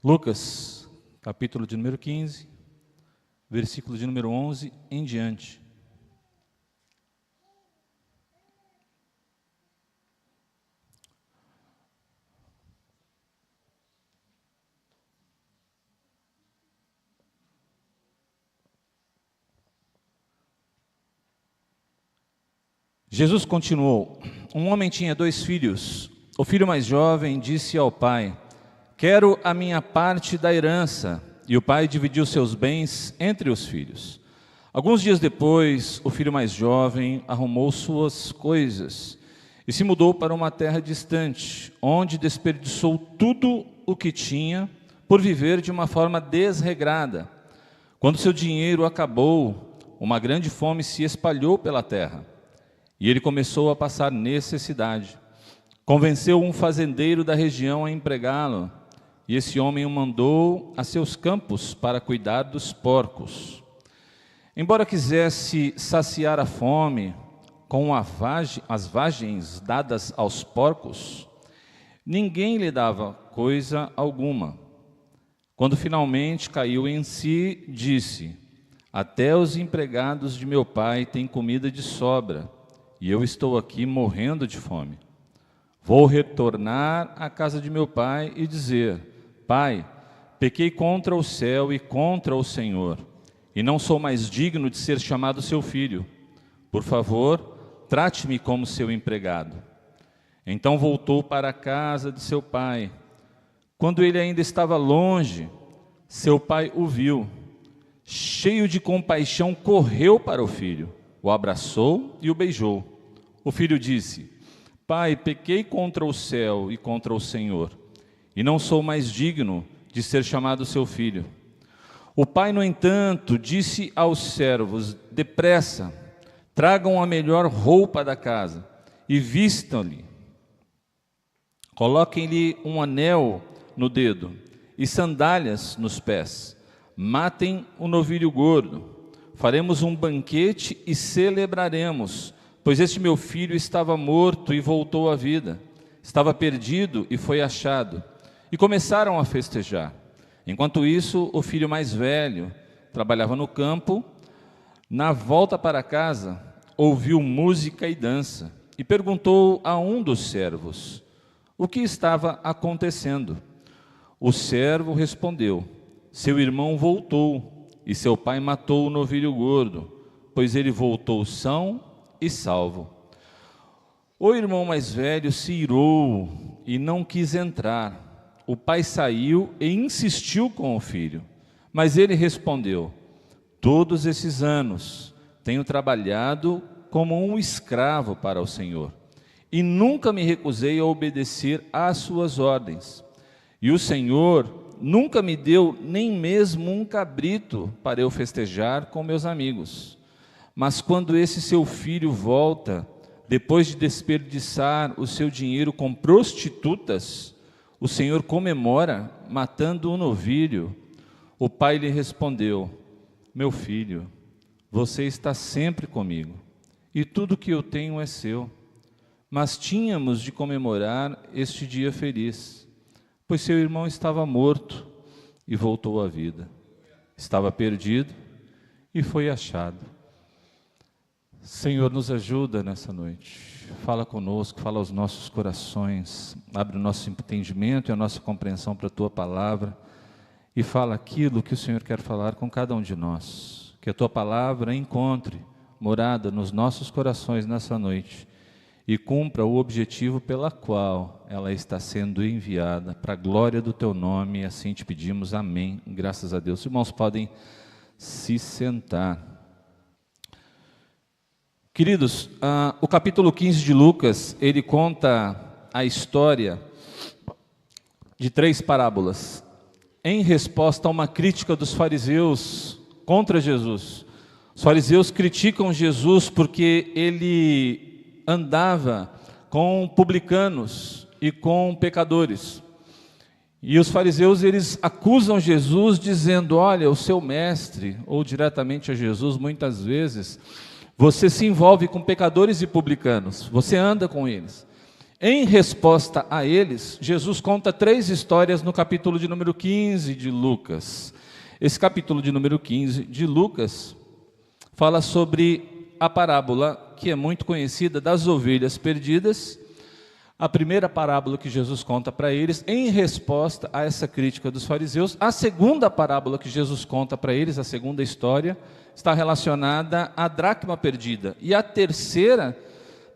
Lucas, capítulo de número 15, versículo de número 11 em diante. Jesus continuou: um homem tinha 2 filhos. O filho mais jovem disse ao pai: quero a minha parte da herança. E o pai dividiu seus bens entre os filhos. Alguns dias depois, o filho mais jovem arrumou suas coisas e se mudou para uma terra distante, onde desperdiçou tudo o que tinha por viver de uma forma desregrada. Quando seu dinheiro acabou, uma grande fome se espalhou pela terra. E ele começou a passar necessidade. Convenceu um fazendeiro da região a empregá-lo, e esse homem o mandou a seus campos para cuidar dos porcos. Embora quisesse saciar a fome com as vagens dadas aos porcos, ninguém lhe dava coisa alguma. Quando finalmente caiu em si, disse: até os empregados de meu pai têm comida de sobra, e eu estou aqui morrendo de fome. Vou retornar à casa de meu pai e dizer: Pai, pequei contra o céu e contra o Senhor, e não sou mais digno de ser chamado seu filho. Por favor, trate-me como seu empregado. Então voltou para a casa de seu pai. Quando ele ainda estava longe, seu pai o viu. Cheio de compaixão, correu para o filho, o abraçou e o beijou. O filho disse: Pai, pequei contra o céu e contra o Senhor, e não sou mais digno de ser chamado seu filho. O pai, no entanto, disse aos servos: depressa, tragam a melhor roupa da casa e vistam-lhe. Coloquem-lhe um anel no dedo e sandálias nos pés. Matem o novilho gordo. Faremos um banquete e celebraremos, pois este meu filho estava morto e voltou à vida. Estava perdido e foi achado. E começaram a festejar. Enquanto isso, o filho mais velho trabalhava no campo. Na volta para casa, ouviu música e dança e perguntou a um dos servos o que estava acontecendo. O servo respondeu: seu irmão voltou e seu pai matou o novilho gordo, pois ele voltou são e salvo. O irmão mais velho se irou e não quis entrar. O pai saiu e insistiu com o filho, mas ele respondeu: todos esses anos tenho trabalhado como um escravo para o Senhor, e nunca me recusei a obedecer às suas ordens. E o Senhor nunca me deu nem mesmo um cabrito para eu festejar com meus amigos. Mas quando esse seu filho volta, depois de desperdiçar o seu dinheiro com prostitutas, o Senhor comemora matando um novilho. O pai lhe respondeu: meu filho, você está sempre comigo, e tudo que eu tenho é seu. Mas tínhamos de comemorar este dia feliz, pois seu irmão estava morto e voltou à vida. Estava perdido e foi achado. Senhor, nos ajuda nessa noite. Fala conosco, fala aos nossos corações, abre o nosso entendimento e a nossa compreensão para a Tua Palavra, e fala aquilo que o Senhor quer falar com cada um de nós. Que a Tua Palavra encontre morada nos nossos corações nessa noite, e cumpra o objetivo pela qual ela está sendo enviada, para a glória do Teu nome, e assim te pedimos, amém, graças a Deus. Os irmãos podem se sentar. Queridos, o capítulo 15 de Lucas, ele conta a história de 3 parábolas, em resposta a uma crítica dos fariseus contra Jesus. Os fariseus criticam Jesus porque ele andava com publicanos e com pecadores. E os fariseus, eles acusam Jesus dizendo: olha, o seu mestre, ou diretamente a Jesus muitas vezes, você se envolve com pecadores e publicanos, você anda com eles. Em resposta a eles, Jesus conta 3 histórias no capítulo de número 15 de Lucas. Esse capítulo de número 15 de Lucas fala sobre a parábola que é muito conhecida das ovelhas perdidas. A primeira parábola que Jesus conta para eles, em resposta a essa crítica dos fariseus. A segunda parábola que Jesus conta para eles, a segunda história, está relacionada à dracma perdida. E a terceira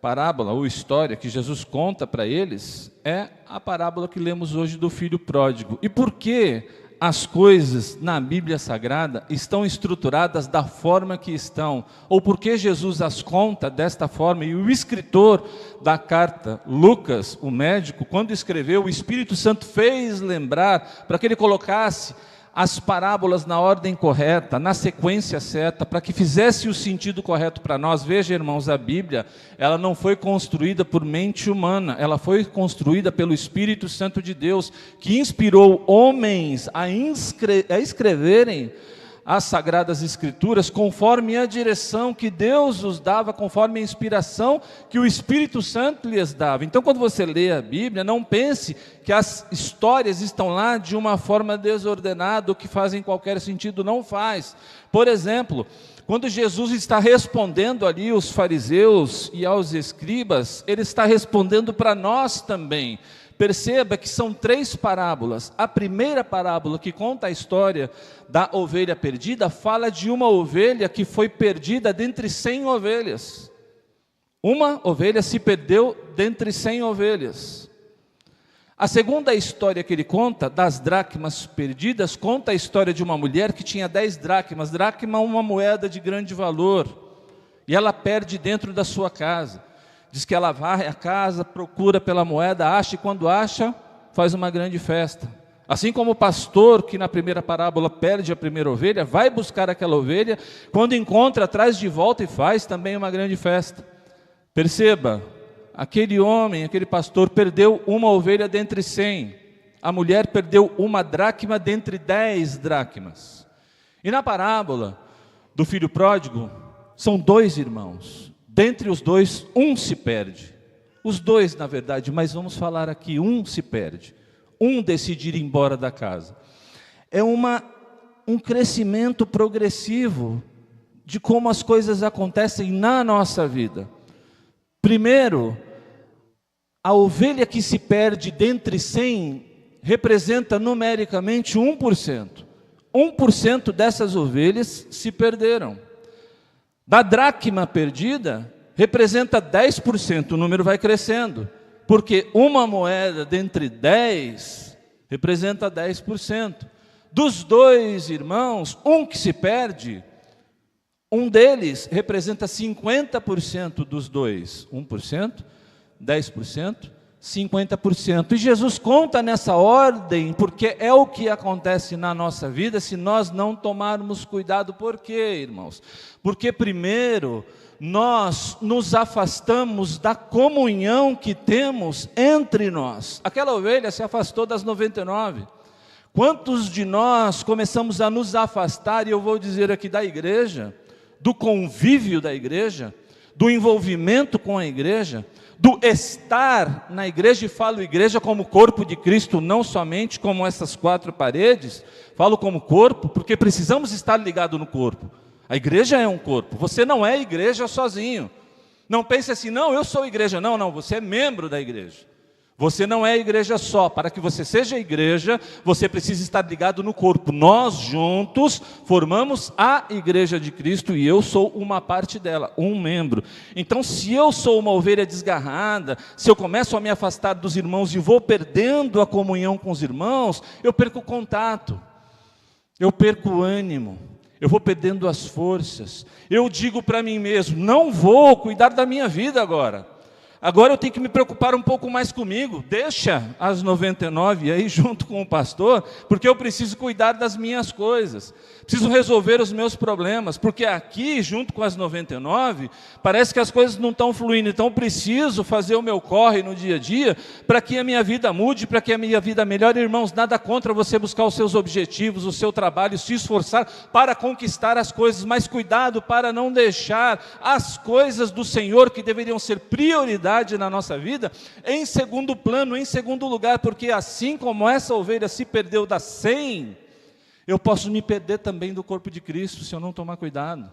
parábola, ou história, que Jesus conta para eles, é a parábola que lemos hoje do filho pródigo. E por que as coisas na Bíblia Sagrada estão estruturadas da forma que estão? Ou por que Jesus as conta desta forma? E o escritor da carta, Lucas, o médico, quando escreveu, o Espírito Santo fez lembrar para que ele colocasse as parábolas na ordem correta, na sequência certa, para que fizesse o sentido correto para nós. Veja, irmãos, a Bíblia, ela não foi construída por mente humana, ela foi construída pelo Espírito Santo de Deus, que inspirou homens a escreverem as Sagradas Escrituras conforme a direção que Deus os dava, conforme a inspiração que o Espírito Santo lhes dava. Então, quando você lê a Bíblia, não pense que as histórias estão lá de uma forma desordenada, ou que fazem qualquer sentido. Não faz. Por exemplo, quando Jesus está respondendo ali aos fariseus e aos escribas, ele está respondendo para nós também. Perceba que são 3 parábolas. A primeira parábola, que conta a história da ovelha perdida, fala de uma ovelha que foi perdida dentre 100 ovelhas. Uma ovelha se perdeu dentre 100 ovelhas. A segunda história que ele conta, das dracmas perdidas, conta a história de uma mulher que tinha 10 dracmas. Dracma é uma moeda de grande valor, e ela perde dentro da sua casa. Diz que ela varre a casa, procura pela moeda, acha, e quando acha, faz uma grande festa. Assim como o pastor, que na primeira parábola perde a primeira ovelha, vai buscar aquela ovelha, quando encontra, traz de volta e faz também uma grande festa. Perceba, aquele homem, aquele pastor, perdeu uma ovelha dentre 100. A mulher perdeu uma dracma dentre 10 dracmas. E na parábola do filho pródigo, são 2 irmãos. Dentre os 2, um se perde. Os 2, na verdade, mas vamos falar aqui, um se perde. Um decide ir embora da casa. É um crescimento progressivo de como as coisas acontecem na nossa vida. Primeiro, a ovelha que se perde dentre 100 representa numericamente 1%. 1% dessas ovelhas se perderam. Da dracma perdida, representa 10%, o número vai crescendo, porque uma moeda dentre 10 representa 10%. Dos 2 irmãos, um que se perde, um deles representa 50% dos 2, 1%, 10%, 50%. E Jesus conta nessa ordem, porque é o que acontece na nossa vida se nós não tomarmos cuidado. Por quê, irmãos? Porque primeiro, nós nos afastamos da comunhão que temos entre nós. Aquela ovelha se afastou das 99. Quantos de nós começamos a nos afastar, e eu vou dizer aqui, da igreja, do convívio da igreja, do envolvimento com a igreja, do estar na igreja, e falo igreja como corpo de Cristo, não somente como essas 4 paredes, falo como corpo, porque precisamos estar ligados no corpo. A igreja é um corpo, você não é igreja sozinho. Não pense assim, não, eu sou igreja. Não, você é membro da igreja. Você não é igreja só. Para que você seja igreja, você precisa estar ligado no corpo. Nós juntos formamos a igreja de Cristo, e eu sou uma parte dela, um membro. Então, se eu sou uma ovelha desgarrada, se eu começo a me afastar dos irmãos e vou perdendo a comunhão com os irmãos, eu perco o contato, eu perco o ânimo, eu vou perdendo as forças. Eu digo para mim mesmo, não vou cuidar da minha vida agora. Agora eu tenho que me preocupar um pouco mais comigo. Deixa as 99 aí junto com o pastor, porque eu preciso cuidar das minhas coisas. Preciso resolver os meus problemas, porque aqui, junto com as 99, parece que as coisas não estão fluindo. Então eu preciso fazer o meu corre no dia a dia, para que a minha vida mude, para que a minha vida melhore. Irmãos, nada contra você buscar os seus objetivos, o seu trabalho, se esforçar para conquistar as coisas, mas cuidado para não deixar as coisas do Senhor, que deveriam ser prioridade, prioridade na nossa vida, em segundo plano, em segundo lugar, porque assim como essa ovelha se perdeu das 100, eu posso me perder também do corpo de Cristo, se eu não tomar cuidado.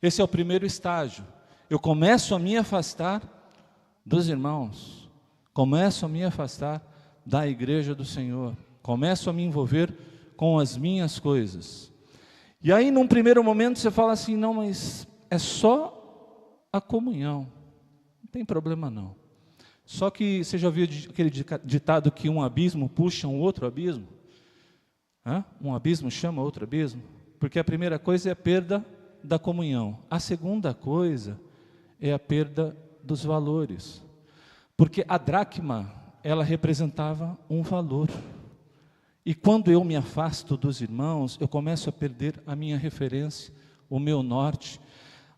Esse é o primeiro estágio. Eu começo a me afastar dos irmãos, começo a me afastar da igreja do Senhor, começo a me envolver com as minhas coisas. E aí, num primeiro momento, você fala assim, não, mas é só a comunhão, não tem problema não. Só que você já ouviu aquele ditado que um abismo puxa um outro abismo? Um abismo chama outro abismo? Porque a primeira coisa é a perda da comunhão. A segunda coisa é a perda dos valores. Porque a dracma, ela representava um valor. E quando eu me afasto dos irmãos, eu começo a perder a minha referência, o meu norte.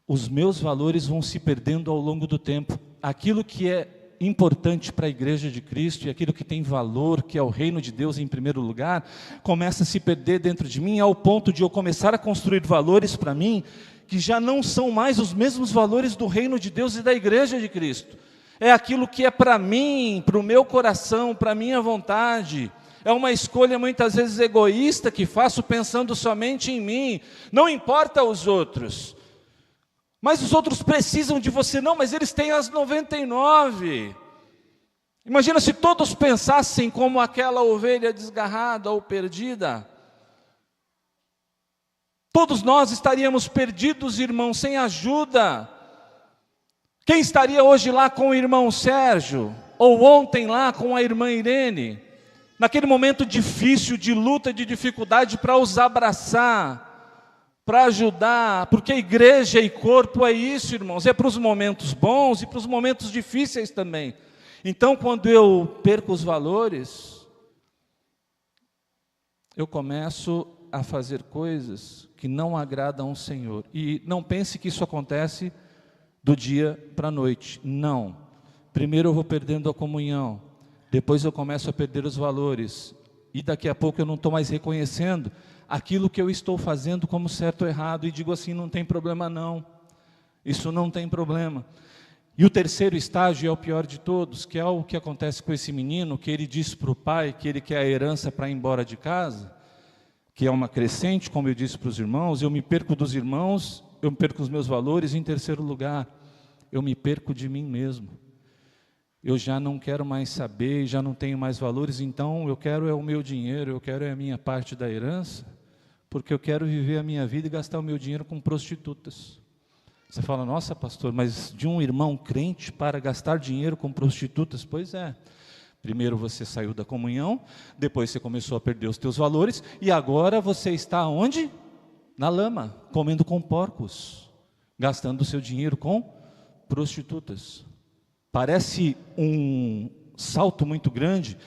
Os meus valores vão se perdendo ao longo do tempo. Aquilo que é importante para a igreja de Cristo e aquilo que tem valor, que é o reino de Deus em primeiro lugar, começa a se perder dentro de mim, ao ponto de eu começar a construir valores para mim, que já não são mais os mesmos valores do reino de Deus e da igreja de Cristo. É aquilo que é para mim, para o meu coração, para a minha vontade. É uma escolha muitas vezes egoísta que faço pensando somente em mim. Não importa os outros. Mas os outros precisam de você. Não, mas eles têm as 99. Imagina se todos pensassem como aquela ovelha desgarrada ou perdida. Todos nós estaríamos perdidos, irmãos, sem ajuda. Quem estaria hoje lá com o irmão Sérgio? Ou ontem lá com a irmã Irene? Naquele momento difícil, de luta, de dificuldade, para os abraçar, para ajudar, porque a igreja e corpo é isso, irmãos, é para os momentos bons e para os momentos difíceis também. Então, quando eu perco os valores, eu começo a fazer coisas que não agradam ao Senhor. E não pense que isso acontece do dia para a noite, não. Primeiro eu vou perdendo a comunhão, depois eu começo a perder os valores, e daqui a pouco eu não estou mais reconhecendo aquilo que eu estou fazendo como certo ou errado, e digo assim, não tem problema não, isso não tem problema. E o terceiro estágio é o pior de todos, que é o que acontece com esse menino, que ele diz para o pai que ele quer a herança para ir embora de casa, que é uma crescente, como eu disse para os irmãos, eu me perco dos irmãos, eu me perco os meus valores, e em terceiro lugar, eu me perco de mim mesmo. Eu já não quero mais saber, já não tenho mais valores, então eu quero é o meu dinheiro, eu quero é a minha parte da herança, porque eu quero viver a minha vida e gastar o meu dinheiro com prostitutas. Você fala, nossa pastor, mas de um irmão crente para gastar dinheiro com prostitutas? Pois é, primeiro você saiu da comunhão, depois você começou a perder os teus valores, e agora você está onde? Na lama, comendo com porcos, gastando o seu dinheiro com prostitutas. Parece um salto muito grande,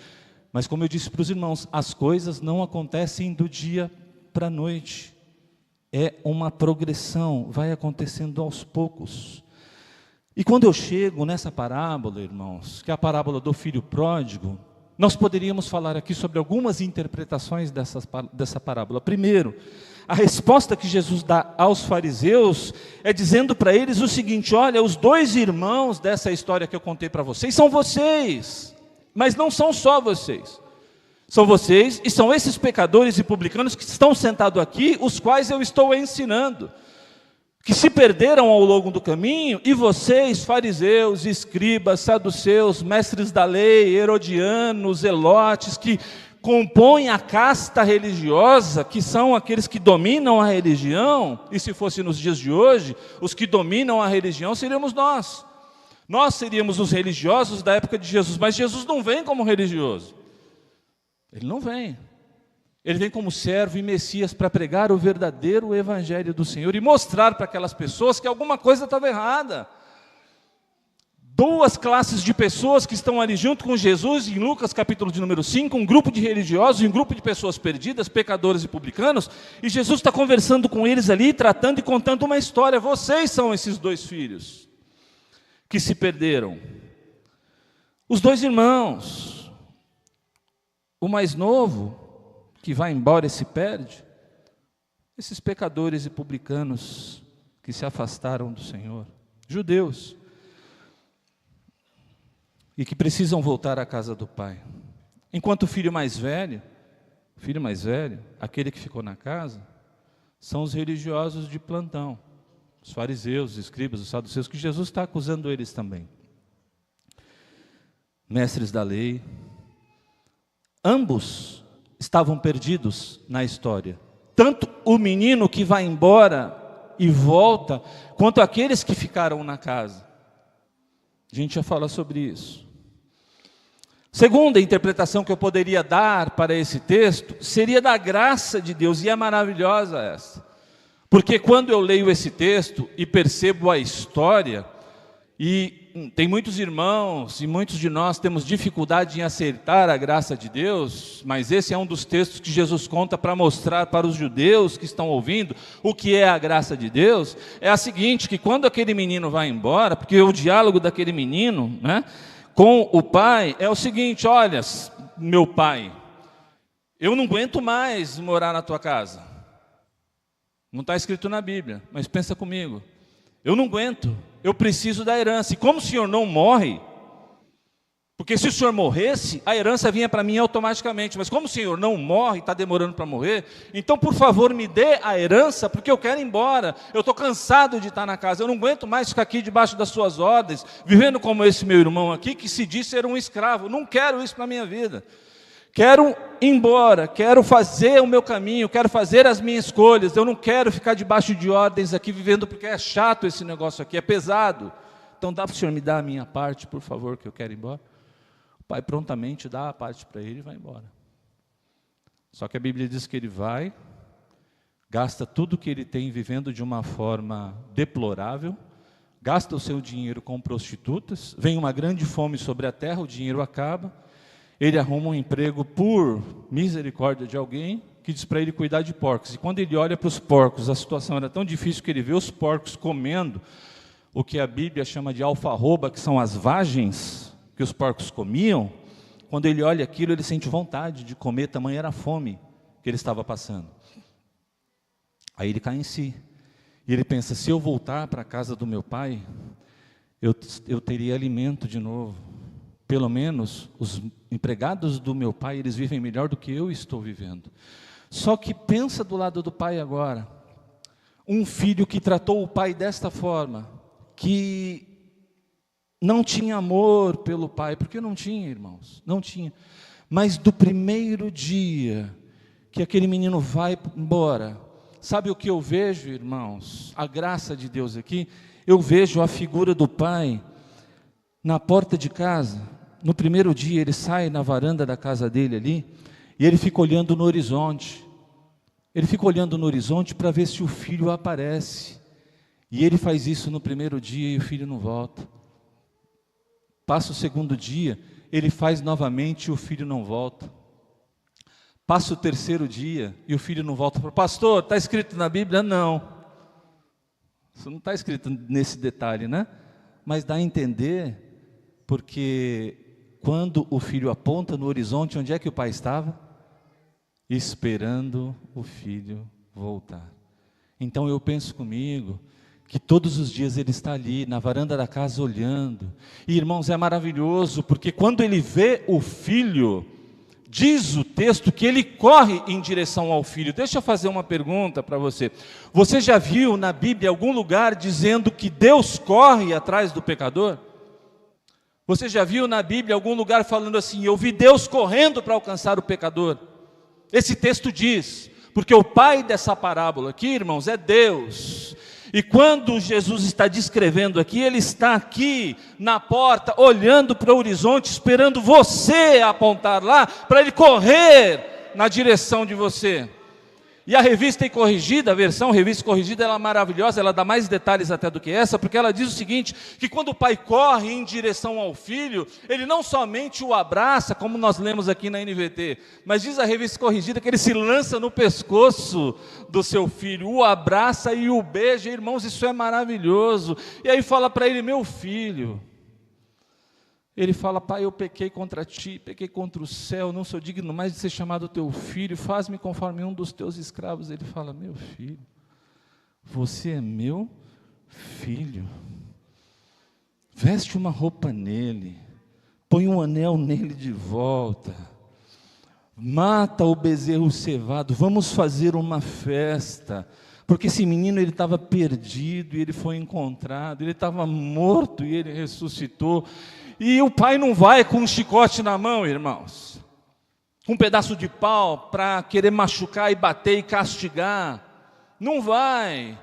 mas como eu disse para os irmãos, as coisas não acontecem do dia para a noite. É uma progressão, vai acontecendo aos poucos. E quando eu chego nessa parábola, irmãos, que é a parábola do filho pródigo, nós poderíamos falar aqui sobre algumas interpretações dessa parábola. Primeiro, a resposta que Jesus dá aos fariseus é dizendo para eles o seguinte, olha, os dois irmãos dessa história que eu contei para vocês são vocês, mas não são só vocês. São vocês e são esses pecadores e publicanos que estão sentados aqui, os quais eu estou ensinando, que se perderam ao longo do caminho, e vocês, fariseus, escribas, saduceus, mestres da lei, herodianos, zelotes, que compõem a casta religiosa, que são aqueles que dominam a religião, e se fosse nos dias de hoje, os que dominam a religião seríamos nós. Nós seríamos os religiosos da época de Jesus, mas Jesus não vem como religioso. Ele não vem. Ele vem como servo e Messias para pregar o verdadeiro evangelho do Senhor e mostrar para aquelas pessoas que alguma coisa estava errada. Duas classes de pessoas que estão ali junto com Jesus, em Lucas capítulo de número 5, um grupo de religiosos e um grupo de pessoas perdidas, pecadores e publicanos, e Jesus está conversando com eles ali, tratando e contando uma história. Vocês são esses dois filhos que se perderam. Os dois irmãos, o mais novo, que vai embora e se perde, esses pecadores e publicanos que se afastaram do Senhor, judeus. e que precisam voltar à casa do pai. Enquanto o filho mais velho, aquele que ficou na casa, são os religiosos de plantão, os fariseus, os escribas, os saduceus, que Jesus está acusando eles também. Mestres da lei, ambos estavam perdidos na história. Tanto o menino que vai embora e volta, quanto aqueles que ficaram na casa. A gente já fala sobre isso. Segunda interpretação que eu poderia dar para esse texto seria da graça de Deus, e é maravilhosa essa. Porque quando eu leio esse texto e percebo a história, e tem muitos irmãos e muitos de nós temos dificuldade em aceitar a graça de Deus, mas esse é um dos textos que Jesus conta para mostrar para os judeus que estão ouvindo o que é a graça de Deus. É a seguinte, que quando aquele menino vai embora, porque o diálogo daquele menino, né, com o pai é o seguinte: olha, meu pai, eu não aguento mais morar na tua casa. Não está escrito na Bíblia, mas pensa comigo. Eu não aguento, eu preciso da herança. E como o senhor não morre, porque se o senhor morresse, a herança vinha para mim automaticamente. Mas como o senhor não morre, está demorando para morrer, então por favor me dê a herança, porque eu quero ir embora. Eu estou cansado de estar na casa, eu não aguento mais ficar aqui debaixo das suas ordens, vivendo como esse meu irmão aqui, que se diz ser um escravo. Não quero isso para a minha vida. Quero ir embora, quero fazer o meu caminho, quero fazer as minhas escolhas. Eu não quero ficar debaixo de ordens aqui vivendo, porque é chato esse negócio aqui, é pesado. Então dá para o senhor me dar a minha parte, por favor, que eu quero ir embora? O pai prontamente dá a parte para ele e vai embora. Só que a Bíblia diz que ele vai, gasta tudo que ele tem vivendo de uma forma deplorável, gasta o seu dinheiro com prostitutas, vem uma grande fome sobre a terra, o dinheiro acaba. Ele arruma um emprego por misericórdia de alguém que diz para ele cuidar de porcos. E quando ele olha para os porcos, a situação era tão difícil que ele vê os porcos comendo o que a Bíblia chama de alfarroba, que são as vagens que os porcos comiam. Quando ele olha aquilo, ele sente vontade de comer, tamanha era a fome que ele estava passando. Aí ele cai em si. E ele pensa, se eu voltar para a casa do meu pai, eu teria alimento de novo. Pelo menos os empregados do meu pai, eles vivem melhor do que eu estou vivendo. Só que pensa do lado do pai agora. Um filho que tratou o pai desta forma, que não tinha amor pelo pai, porque não tinha, irmãos, não tinha. Mas do primeiro dia que aquele menino vai embora, sabe o que eu vejo, irmãos? A graça de Deus aqui, eu vejo a figura do pai na porta de casa. No primeiro dia ele sai na varanda da casa dele ali, e ele fica olhando no horizonte. Ele fica olhando no horizonte para ver se o filho aparece. E ele faz isso no primeiro dia e o filho não volta. Passa o segundo dia, ele faz novamente e o filho não volta. Passa o terceiro dia e o filho não volta. Pastor, está escrito na Bíblia? Não. Isso não está escrito nesse detalhe, né? Mas dá a entender, porque quando o filho aponta no horizonte, onde é que o pai estava? Esperando o filho voltar. Então eu penso comigo, que todos os dias ele está ali, na varanda da casa olhando. E irmãos, é maravilhoso, porque quando ele vê o filho, diz o texto que ele corre em direção ao filho. Deixa eu fazer uma pergunta para você. Você já viu na Bíblia algum lugar dizendo que Deus corre atrás do pecador? Você já viu na Bíblia algum lugar falando assim, eu vi Deus correndo para alcançar o pecador? Esse texto diz, porque o pai dessa parábola aqui, irmãos, é Deus. E quando Jesus está descrevendo aqui, ele está aqui na porta, olhando para o horizonte, esperando você apontar lá, para ele correr na direção de você. E a revista corrigida, a versão revista corrigida, ela é maravilhosa, ela dá mais detalhes até do que essa, porque ela diz o seguinte, que quando o pai corre em direção ao filho, ele não somente o abraça, como nós lemos aqui na NVT, mas diz a revista corrigida que ele se lança no pescoço do seu filho, o abraça e o beija. Irmãos, isso é maravilhoso. E aí fala para ele, meu filho, ele fala, pai, eu pequei contra ti, pequei contra o céu, não sou digno mais de ser chamado teu filho, faz-me conforme um dos teus escravos. Ele fala, meu filho, você é meu filho, veste uma roupa nele, põe um anel nele de volta, mata o bezerro cevado, vamos fazer uma festa, porque esse menino ele estava perdido e ele foi encontrado, ele estava morto e ele ressuscitou. E o pai não vai com um chicote na mão, irmãos, com um pedaço de pau para querer machucar e bater e castigar, não vai.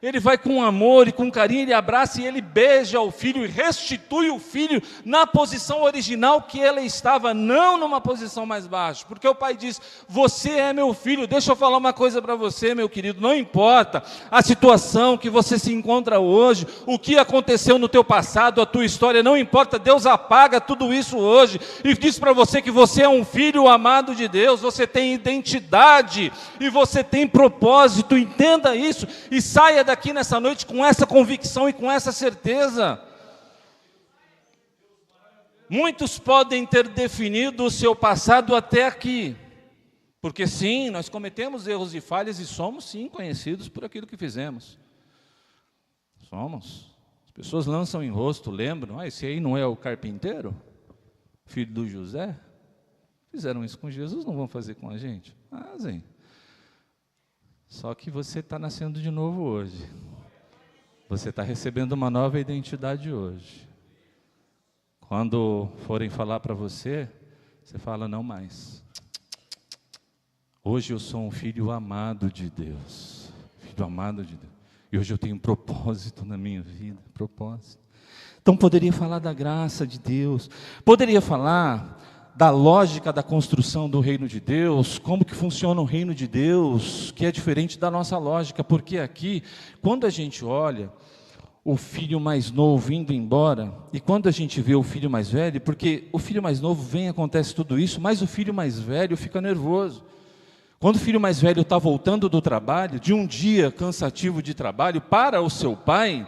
Ele vai com amor e com carinho, ele abraça e ele beija o filho e restitui o filho na posição original que ele estava, não numa posição mais baixa. Porque o pai diz, você é meu filho. Deixa eu falar uma coisa para você, meu querido, não importa a situação que você se encontra hoje, o que aconteceu no teu passado, a tua história, não importa, Deus apaga tudo isso hoje e diz para você que você é um filho amado de Deus, você tem identidade e você tem propósito, entenda isso e saia daqui nessa noite com essa convicção e com essa certeza. Muitos podem ter definido o seu passado até aqui, porque sim, nós cometemos erros e falhas e somos sim conhecidos por aquilo que fizemos. Somos. As pessoas lançam em rosto, lembram, esse aí não é o carpinteiro? Filho do José? Fizeram isso com Jesus, não vão fazer com a gente? Fazem. Só que você está nascendo de novo hoje. Você está recebendo uma nova identidade hoje. Quando forem falar para você, você fala, não mais. Hoje eu sou um filho amado de Deus. Filho amado de Deus. E hoje eu tenho um propósito na minha vida. Propósito. Então poderia falar da graça de Deus. Poderia falar da lógica da construção do reino de Deus, como que funciona o reino de Deus, que é diferente da nossa lógica, porque aqui, quando a gente olha o filho mais novo indo embora, e quando a gente vê o filho mais velho, porque o filho mais novo vem, acontece tudo isso, mas o filho mais velho fica nervoso. Quando o filho mais velho está voltando do trabalho, de um dia cansativo de trabalho, para o seu pai,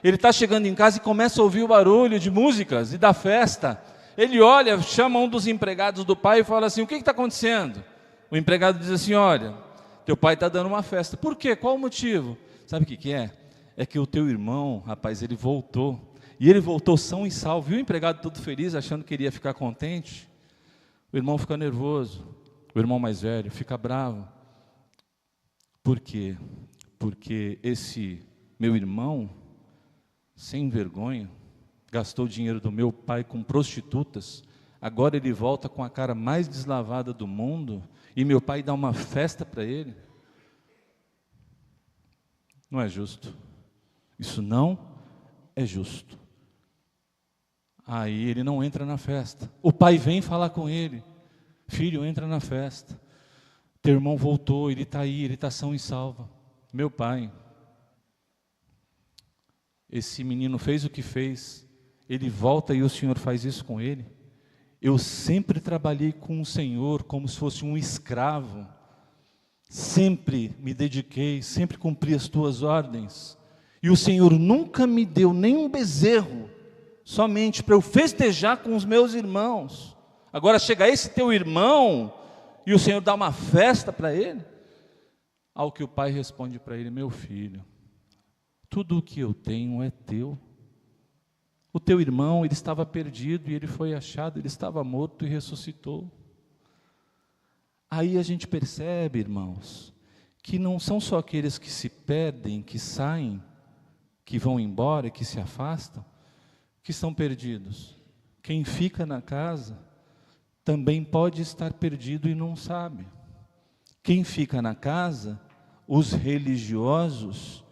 ele está chegando em casa e começa a ouvir o barulho de músicas e da festa. Ele olha, chama um dos empregados do pai e fala assim, o que está acontecendo? O empregado diz assim, olha, teu pai está dando uma festa. Por quê? Qual o motivo? Sabe o que é? É que o teu irmão, rapaz, ele voltou. E ele voltou são e salvo. Viu o empregado todo feliz, achando que ele ia ficar contente? O irmão fica nervoso. O irmão mais velho fica bravo. Por quê? Porque esse meu irmão, sem vergonha, gastou o dinheiro do meu pai com prostitutas, agora ele volta com a cara mais deslavada do mundo, e meu pai dá uma festa para ele. Não é justo. Isso não é justo. Aí ele não entra na festa. O pai vem falar com ele, filho, entra na festa. Teu irmão voltou, ele está aí, ele está são e salvo. Meu pai, esse menino fez o que fez, ele volta e o Senhor faz isso com ele. Eu sempre trabalhei com o Senhor como se fosse um escravo. Sempre me dediquei, sempre cumpri as tuas ordens. E o Senhor nunca me deu nenhum bezerro, somente para eu festejar com os meus irmãos. Agora chega esse teu irmão e o Senhor dá uma festa para ele. Ao que o pai responde para ele, meu filho, tudo o que eu tenho é teu. O teu irmão, ele estava perdido e ele foi achado, ele estava morto e ressuscitou. Aí a gente percebe, irmãos, que não são só aqueles que se perdem, que saem, que vão embora, que se afastam, que estão perdidos. Quem fica na casa também pode estar perdido e não sabe. Quem fica na casa, os religiosos,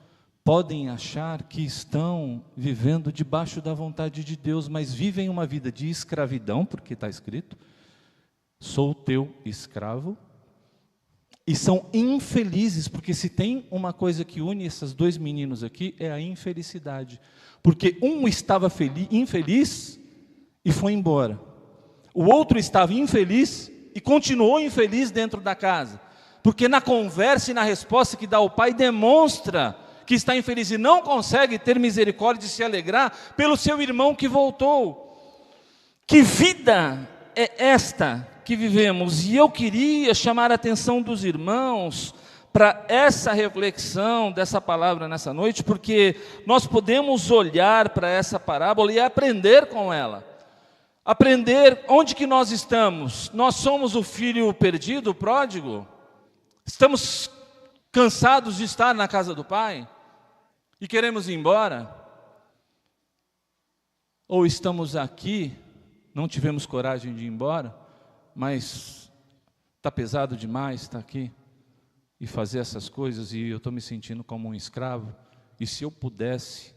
podem achar que estão vivendo debaixo da vontade de Deus, mas vivem uma vida de escravidão, porque está escrito, sou teu escravo, e são infelizes, porque se tem uma coisa que une esses dois meninos aqui, é a infelicidade, porque um estava infeliz e foi embora, o outro estava infeliz e continuou infeliz dentro da casa, porque na conversa e na resposta que dá o pai, demonstra que está infeliz e não consegue ter misericórdia e se alegrar pelo seu irmão que voltou. Que vida é esta que vivemos? E eu queria chamar a atenção dos irmãos para essa reflexão dessa palavra nessa noite, porque nós podemos olhar para essa parábola e aprender com ela. aprender onde que nós estamos. Nós somos o filho perdido, o pródigo? Estamos cansados de estar na casa do Pai e queremos ir embora? Ou estamos aqui, não tivemos coragem de ir embora, mas está pesado demais estar aqui e fazer essas coisas, e eu estou me sentindo como um escravo, e se eu pudesse.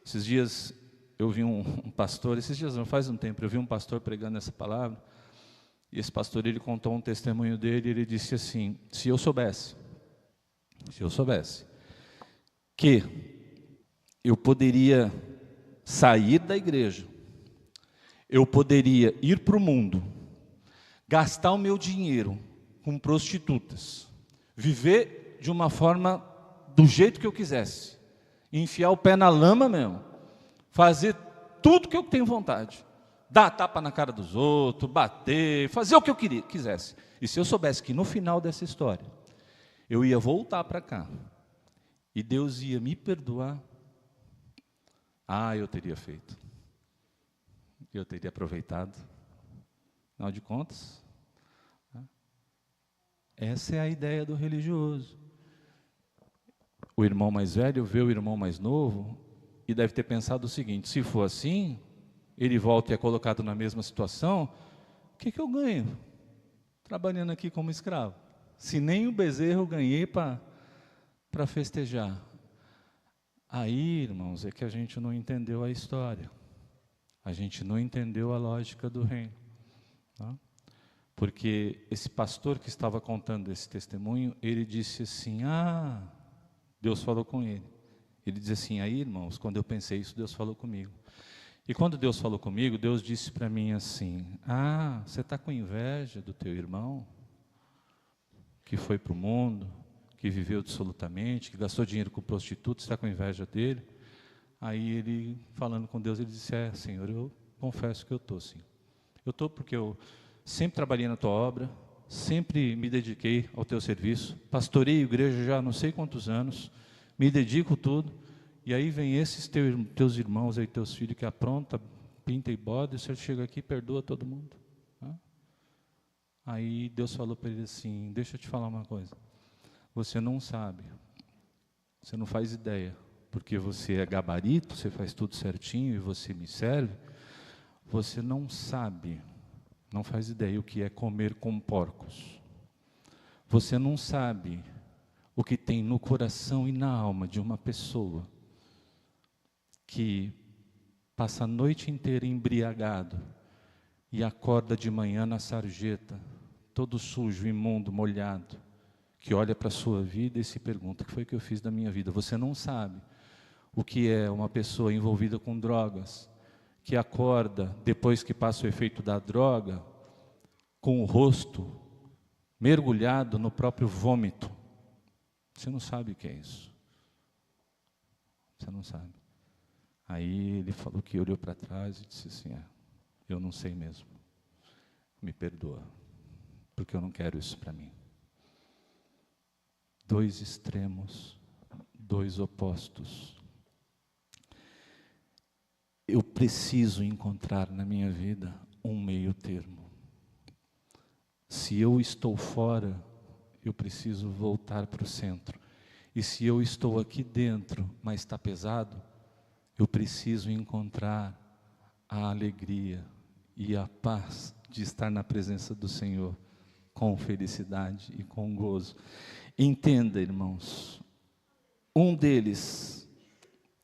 Esses dias eu vi um pastor, esses dias não faz um tempo, eu vi um pastor pregando essa palavra, e esse pastor, ele contou um testemunho dele, e ele disse assim: se eu soubesse que eu poderia sair da igreja, eu poderia ir para o mundo, gastar o meu dinheiro com prostitutas, viver de uma forma do jeito que eu quisesse, enfiar o pé na lama mesmo, fazer tudo que eu tenho vontade, dar tapa na cara dos outros, bater, fazer o que eu quisesse. E se eu soubesse que no final dessa história eu ia voltar para cá e Deus ia me perdoar, eu teria feito, eu teria aproveitado. Afinal de contas, essa é a ideia do religioso. O irmão mais velho vê o irmão mais novo e deve ter pensado o seguinte: se for assim, ele volta e é colocado na mesma situação, o que eu ganho trabalhando aqui como escravo? Se nem o bezerro eu ganhei para festejar. Aí, irmãos, é que a gente não entendeu a história. A gente não entendeu a lógica do reino. Tá? Porque esse pastor que estava contando esse testemunho, ele disse assim: Deus falou com ele. Ele diz assim: aí, irmãos, quando eu pensei isso, Deus falou comigo. E quando Deus falou comigo, Deus disse para mim assim: você está com inveja do teu irmão, que foi para o mundo, que viveu dissolutamente, que gastou dinheiro com prostitutas, está com inveja dele? Aí ele, falando com Deus, ele disse: Senhor, eu confesso que eu estou sim. Eu estou porque eu sempre trabalhei na tua obra, sempre me dediquei ao teu serviço, pastorei a igreja já há não sei quantos anos, me dedico tudo, e aí vem esses teus irmãos aí, teus filhos, que apronta, pinta e bode, e o Senhor chega aqui e perdoa todo mundo. Aí Deus falou para ele assim: deixa eu te falar uma coisa, você não sabe, você não faz ideia, porque você é gabarito, você faz tudo certinho e você me serve, você não sabe, não faz ideia o que é comer com porcos. Você não sabe o que tem no coração e na alma de uma pessoa que passa a noite inteira embriagado e acorda de manhã na sarjeta, todo sujo, imundo, molhado, que olha para a sua vida e se pergunta: o que foi que eu fiz da minha vida? Você não sabe o que é uma pessoa envolvida com drogas, que acorda, depois que passa o efeito da droga, com o rosto mergulhado no próprio vômito. Você não sabe o que é isso. Você não sabe. Aí ele falou que olhou para trás e disse assim: eu não sei mesmo. Me perdoa, porque eu não quero isso para mim. Dois extremos, dois opostos. Eu preciso encontrar na minha vida um meio termo. Se eu estou fora, eu preciso voltar para o centro. E se eu estou aqui dentro, mas está pesado, eu preciso encontrar a alegria e a paz de estar na presença do Senhor, com felicidade e com gozo. Entenda, irmãos, um deles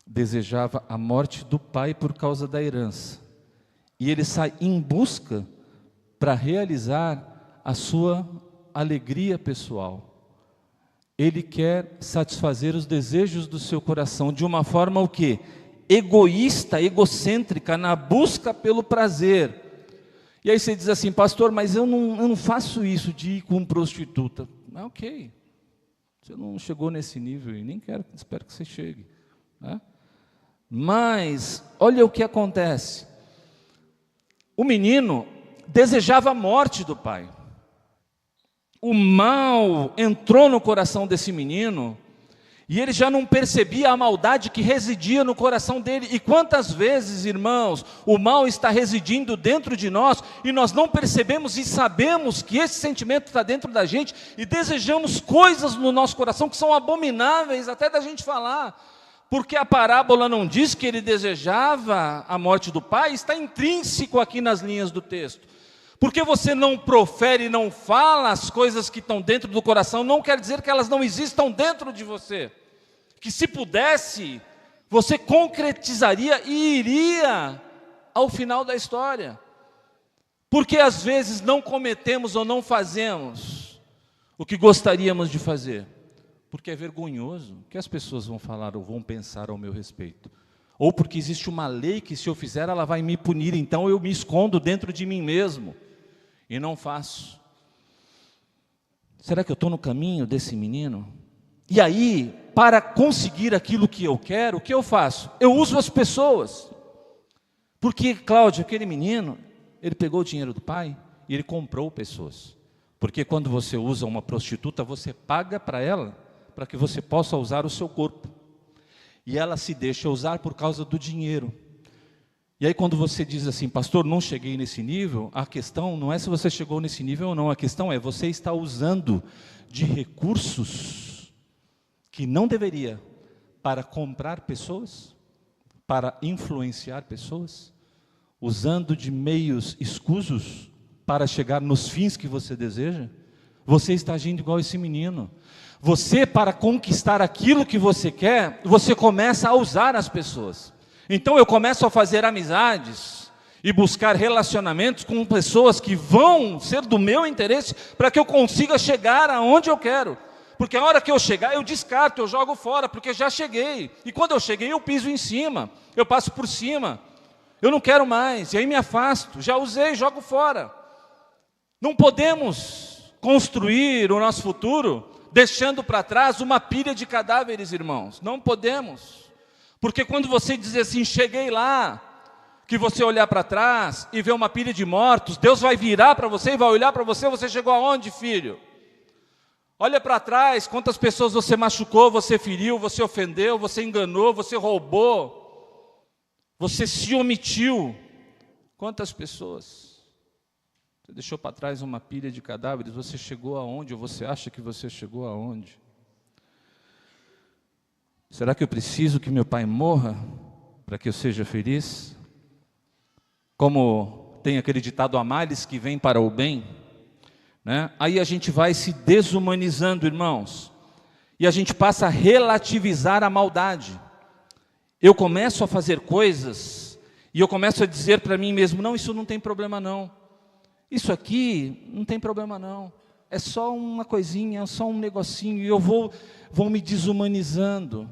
desejava a morte do pai por causa da herança, e ele sai em busca para realizar a sua alegria pessoal. Ele quer satisfazer os desejos do seu coração de uma forma o quê? Egoísta, egocêntrica, na busca pelo prazer. E aí você diz assim: pastor, mas eu não faço isso de ir com prostituta. Ok, você não chegou nesse nível e nem espero que você chegue, né? Mas olha o que acontece. O menino desejava a morte do pai. O mal entrou no coração desse menino E ele já não percebia a maldade que residia no coração dele. E quantas vezes, irmãos, o mal está residindo dentro de nós e nós não percebemos e sabemos que esse sentimento está dentro da gente e desejamos coisas no nosso coração que são abomináveis até da gente falar. Porque a parábola não diz que ele desejava a morte do pai, está intrínseco aqui nas linhas do texto. Porque você não profere, não fala as coisas que estão dentro do coração, não quer dizer que elas não existam dentro de você. Que se pudesse, você concretizaria e iria ao final da história. Porque às vezes não cometemos ou não fazemos o que gostaríamos de fazer. Porque é vergonhoso o que as pessoas vão falar ou vão pensar ao meu respeito. Ou porque existe uma lei que se eu fizer ela vai me punir, então eu me escondo dentro de mim mesmo. E não faço. Será que eu estou no caminho desse menino? E aí, para conseguir aquilo que eu quero, o que eu faço? Eu uso as pessoas. Porque, Cláudio, aquele menino, ele pegou o dinheiro do pai e ele comprou pessoas. Porque quando você usa uma prostituta, você paga para ela, para que você possa usar o seu corpo. E ela se deixa usar por causa do dinheiro. E aí quando você diz assim, pastor, não cheguei nesse nível, a questão não é se você chegou nesse nível ou não, a questão é, você está usando de recursos que não deveria para comprar pessoas, para influenciar pessoas, usando de meios escusos para chegar nos fins que você deseja. Você está agindo igual esse menino. Você, para conquistar aquilo que você quer, você começa a usar as pessoas. Então eu começo a fazer amizades e buscar relacionamentos com pessoas que vão ser do meu interesse para que eu consiga chegar aonde eu quero. Porque a hora que eu chegar, eu descarto, eu jogo fora, porque já cheguei. E quando eu cheguei, eu piso em cima, eu passo por cima. Eu não quero mais, e aí me afasto, já usei, jogo fora. Não podemos construir o nosso futuro deixando para trás uma pilha de cadáveres, irmãos. Não podemos. Porque quando você diz assim, cheguei lá, que você olhar para trás e ver uma pilha de mortos, Deus vai virar para você e vai olhar para você, você chegou aonde, filho? Olha para trás, quantas pessoas você machucou, você feriu, você ofendeu, você enganou, você roubou, você se omitiu. Quantas pessoas? Você deixou para trás uma pilha de cadáveres, você chegou aonde, ou você acha que você chegou aonde? Será que eu preciso que meu pai morra para que eu seja feliz? Como tem aquele ditado, há males que vêm para o bem, né? Aí a gente vai se desumanizando, irmãos, e a gente passa a relativizar a maldade. Eu começo a fazer coisas e eu começo a dizer para mim mesmo, não, isso não tem problema não. Isso aqui não tem problema não. É só uma coisinha, é só um negocinho, e eu vou me desumanizando.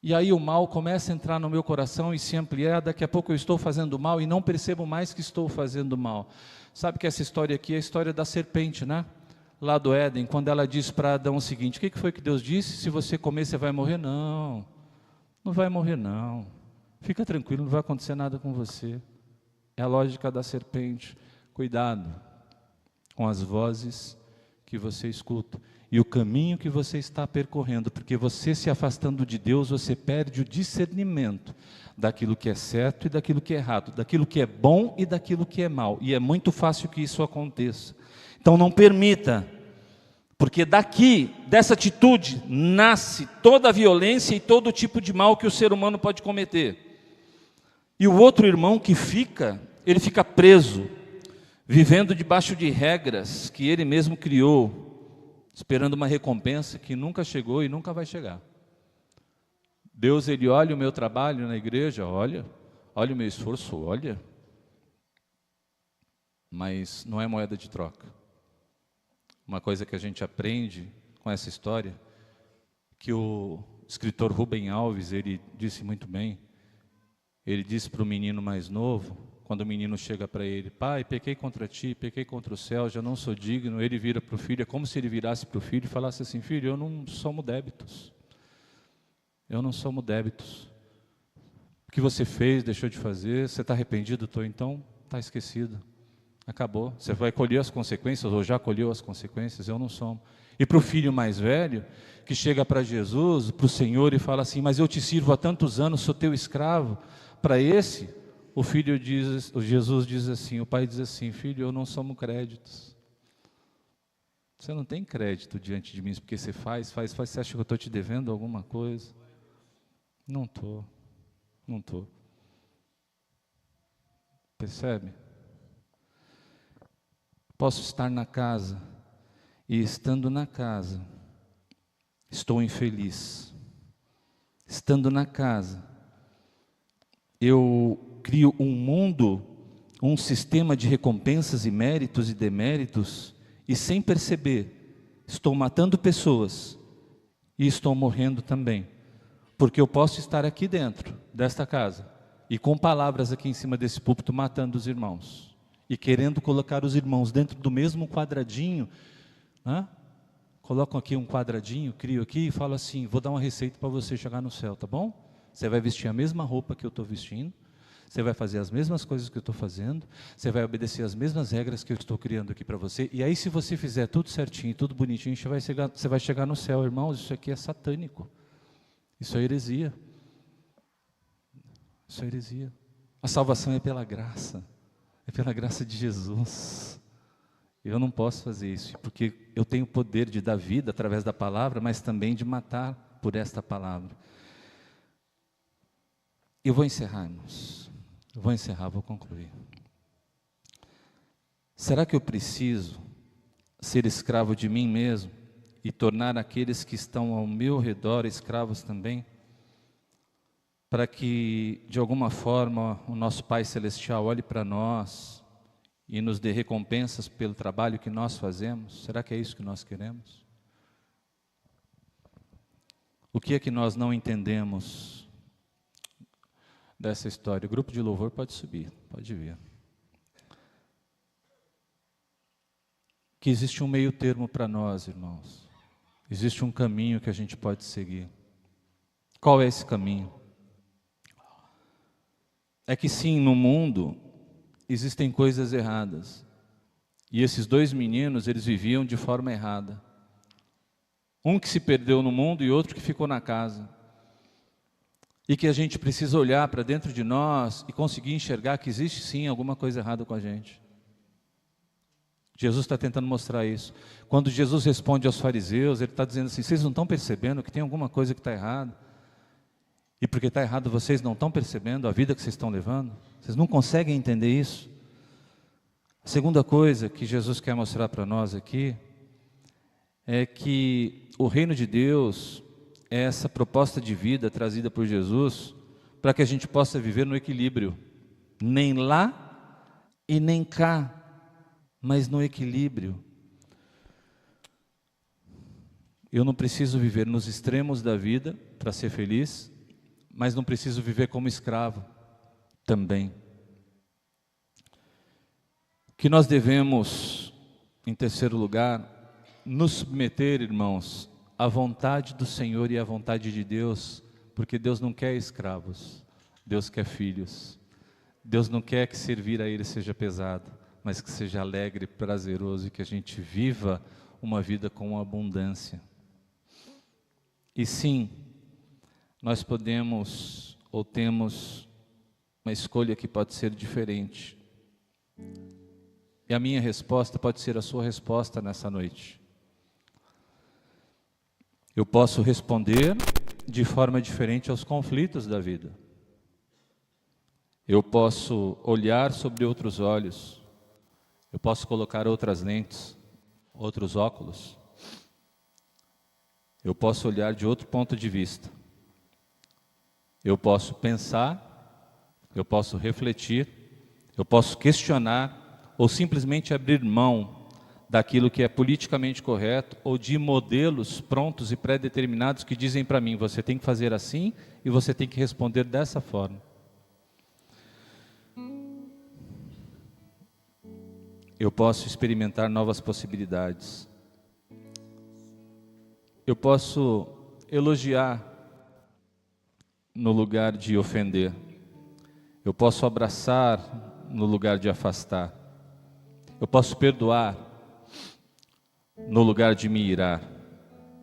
E aí o mal começa a entrar no meu coração e se ampliar, daqui a pouco eu estou fazendo mal e não percebo mais que estou fazendo mal. Sabe que essa história aqui é a história da serpente, né? Lá do Éden, quando ela diz para Adão o seguinte, o que foi que Deus disse? Se você comer, você vai morrer? Não, não vai morrer não. Fica tranquilo, não vai acontecer nada com você. É a lógica da serpente. Cuidado com as vozes que você escuta e o caminho que você está percorrendo, porque você se afastando de Deus, você perde o discernimento daquilo que é certo e daquilo que é errado, daquilo que é bom e daquilo que é mal, e é muito fácil que isso aconteça. Então não permita, porque daqui, dessa atitude, nasce toda a violência e todo tipo de mal que o ser humano pode cometer. E o outro irmão que fica, ele fica preso, vivendo debaixo de regras que ele mesmo criou, esperando uma recompensa que nunca chegou e nunca vai chegar. Deus, Ele olha o meu trabalho na igreja, olha o meu esforço, olha, mas não é moeda de troca. Uma coisa que a gente aprende com essa história, que o escritor Rubem Alves, ele disse muito bem, ele disse para o menino mais novo, quando o menino chega para ele, pai, pequei contra ti, pequei contra o céu, já não sou digno, ele vira para o filho, é como se ele virasse para o filho e falasse assim, filho, eu não somo débitos, eu não somo débitos, o que você fez, deixou de fazer, você está arrependido, então está esquecido, acabou, você vai colher as consequências, ou já colheu as consequências, eu não somo. E para o filho mais velho, que chega para Jesus, para o Senhor e fala assim: mas eu te sirvo há tantos anos, sou teu escravo. Para esse, Jesus diz assim, o pai diz assim: filho, eu não somos créditos. Você não tem crédito diante de mim, porque você faz. Você acha que eu estou te devendo alguma coisa? Não estou. Percebe? Posso estar na casa, e estando na casa, estou infeliz. Estando na casa, eu crio um mundo, um sistema de recompensas e méritos e deméritos, e sem perceber, estou matando pessoas e estou morrendo também. Porque eu posso estar aqui dentro desta casa e com palavras aqui em cima desse púlpito matando os irmãos e querendo colocar os irmãos dentro do mesmo quadradinho, né? Colocam aqui um quadradinho, crio aqui e falo assim: vou dar uma receita para você chegar no céu, tá bom? Você vai vestir a mesma roupa que eu estou vestindo, você vai fazer as mesmas coisas que eu estou fazendo, você vai obedecer as mesmas regras que eu estou criando aqui para você, e aí se você fizer tudo certinho, tudo bonitinho, você vai chegar no céu. Irmãos, isso aqui é satânico, isso é heresia, isso é heresia. A salvação é pela graça de Jesus. Eu não posso fazer isso, porque eu tenho o poder de dar vida através da palavra, mas também de matar por esta palavra. Eu vou encerrar, irmãos. Vou concluir. Será que eu preciso ser escravo de mim mesmo e tornar aqueles que estão ao meu redor escravos também? Para que, de alguma forma, o nosso Pai Celestial olhe para nós e nos dê recompensas pelo trabalho que nós fazemos? Será que é isso que nós queremos? O que é que nós não entendemos dessa história? O grupo de louvor pode subir, pode vir. Que existe um meio termo para nós, irmãos. Existe um caminho que a gente pode seguir. Qual é esse caminho? É que sim, no mundo existem coisas erradas. E esses dois meninos, eles viviam de forma errada. Um que se perdeu no mundo e outro que ficou na casa. E que a gente precisa olhar para dentro de nós e conseguir enxergar que existe sim alguma coisa errada com a gente. Jesus está tentando mostrar isso. Quando Jesus responde aos fariseus, ele está dizendo assim: vocês não estão percebendo que tem alguma coisa que está errada? E porque está errado, vocês não estão percebendo a vida que vocês estão levando? Vocês não conseguem entender isso? A segunda coisa que Jesus quer mostrar para nós aqui é que o reino de Deus é essa proposta de vida trazida por Jesus para que a gente possa viver no equilíbrio, nem lá e nem cá, mas no equilíbrio. Eu não preciso viver nos extremos da vida para ser feliz, mas não preciso viver como escravo também. Que nós devemos, em terceiro lugar, nos submeter, irmãos, à vontade do Senhor e à vontade de Deus, porque Deus não quer escravos, Deus quer filhos. Deus não quer que servir a Ele seja pesado, mas que seja alegre, prazeroso e que a gente viva uma vida com abundância. E sim, nós podemos ou temos uma escolha que pode ser diferente. E a minha resposta pode ser a sua resposta nessa noite. Eu posso responder de forma diferente aos conflitos da vida. Eu posso olhar sobre outros olhos. Eu posso colocar outras lentes, outros óculos. Eu posso olhar de outro ponto de vista. Eu posso pensar, eu posso refletir, eu posso questionar ou simplesmente abrir mão daquilo que é politicamente correto ou de modelos prontos e pré-determinados que dizem para mim: você tem que fazer assim e você tem que responder dessa forma. Eu posso experimentar novas possibilidades. Eu posso elogiar no lugar de ofender. Eu posso abraçar no lugar de afastar. Eu posso perdoar no lugar de me irar.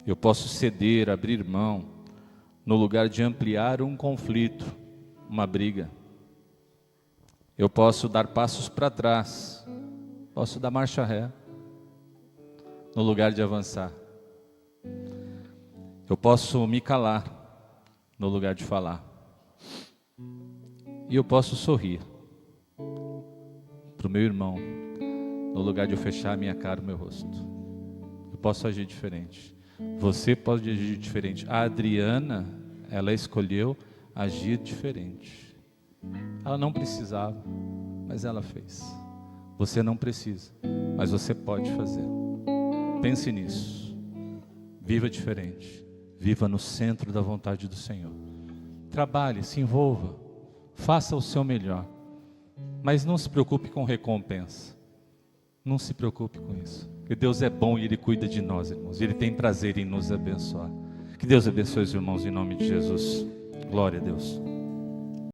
Eu posso ceder, abrir mão, no lugar de ampliar um conflito, uma briga. Eu posso dar passos para trás, posso dar marcha ré, no lugar de avançar. Eu posso me calar, no lugar de falar. E eu posso sorrir para o meu irmão, no lugar de eu fechar a minha cara, o meu rosto. Eu posso agir diferente. Você pode agir diferente. A Adriana, ela escolheu agir diferente. Ela não precisava, mas ela fez. Você não precisa, mas você pode fazer. Pense nisso. Viva diferente. Viva no centro da vontade do Senhor. Trabalhe, se envolva, faça o seu melhor. Mas não se preocupe com recompensa. Não se preocupe com isso. Porque Deus é bom e Ele cuida de nós, irmãos. Ele tem prazer em nos abençoar. Que Deus abençoe os irmãos em nome de Jesus. Glória a Deus.